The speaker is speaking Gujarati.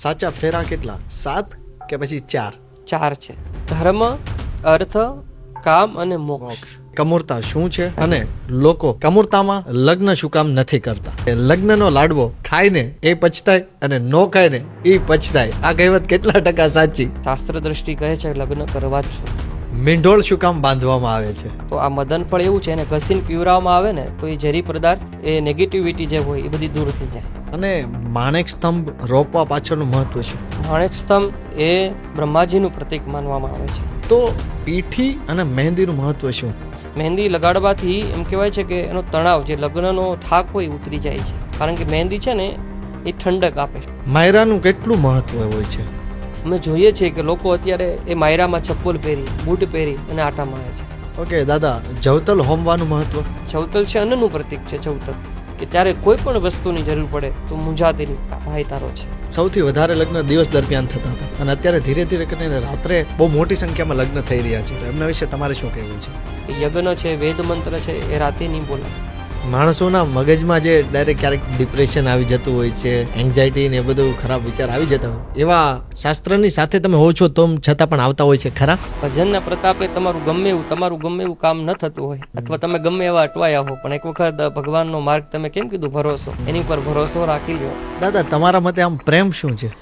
સાચા ફેરા કેટલા? 7 કે પછી 4? 4 છે: ધર્મ, અર્થ, કામ અને મોક્ષ. કમૂરતા શું છે અને લોકો કમૂરતામાં લગ્ન શું કામ નથી કરતા? લગ્નનો લાડવો ખાઈને એ પછતાય અને નો ખાઈને એ પછતાય. આ કહેવત કેટલા ટકા સાચી? શાસ્ત્ર દ્રષ્ટિ કહે છે લગ્ન કરવા જ છું. મીંઢોળ શું કામ બાંધવામાં આવે છે? તો આ મદન ફળ એવું છે, એને ઘસીને પીવડાવવામાં આવે ને તો એ ઝેરી પદાર્થ, એ નેગેટિવિટી જે હોય એ બધી દૂર થઈ જાય. અને માણેક સ્તંભ રોપવા પાછળનું મહત્વ શું? માણેક સ્તંભ એ બ્રહ્માજીનું પ્રતીક માનવામાં આવે છે. તો પીઠી અને મહેંદીનું મહત્વ શું? મહેંદી લગાડવાથી એમ કહેવાય છે કે એનો તણાવ, જે લગ્નનો થાક હોય, ઉતરી જાય છે. કારણ કે મહેંદી છે ને એ ઠંડક આપે છે. માયરાનું કેટલું મહત્વ હોય છે? અમે જોઈએ છીએ કે લોકો અત્યારે એ માયરામાં ચપ્પલ પહેરી, બૂટ પહેરી અને આટા મારે છે. ઓકે દાદા, જવતલ હોમવાનું મહત્વ? ચૌતલ છે અન્નનું પ્રતીક છે. ચૌતલ કે ત્યારે કોઈ પણ વસ્તુની જરૂર પડે તો મૂંઝાતીની ભાઈ તારો છે. સૌથી વધારે લગ્ન દિવસ દરમિયાન થતા હતા અને અત્યારે ધીરે ધીરે કરીને રાત્રે બહુ મોટી સંખ્યામાં લગ્ન થઈ રહ્યા છે. તો એમના વિશે તમારે શું કહેવું છે? એ યજ્ઞ છે, વેદ મંત્ર છે, એ રાતે નહીં બોલાય. માણસોના મગજમાં જે ડાયરેક્ટ ક્યારેક ડિપ્રેશન આવી જતું હોય છે, એન્ઝાયટી ને એ બધું ખરાબ વિચાર આવી જતા હોય, એવા શાસ્ત્રની સાથે તમે હો છો તો છતાં પણ આવતા હોય છે ખરા? ભજનના પ્રતાપે તમારું ગમે એવું કામ ન થતું હોય, અથવા તમે ગમે એવા અટવાયા હો, પણ એક વખત ભગવાનનો માર્ગ તમે કેમ કીધું ભરોસો, એની પર ભરોસો રાખી લ્યો. દાદા, તમારા મતે આમ પ્રેમ શું છે?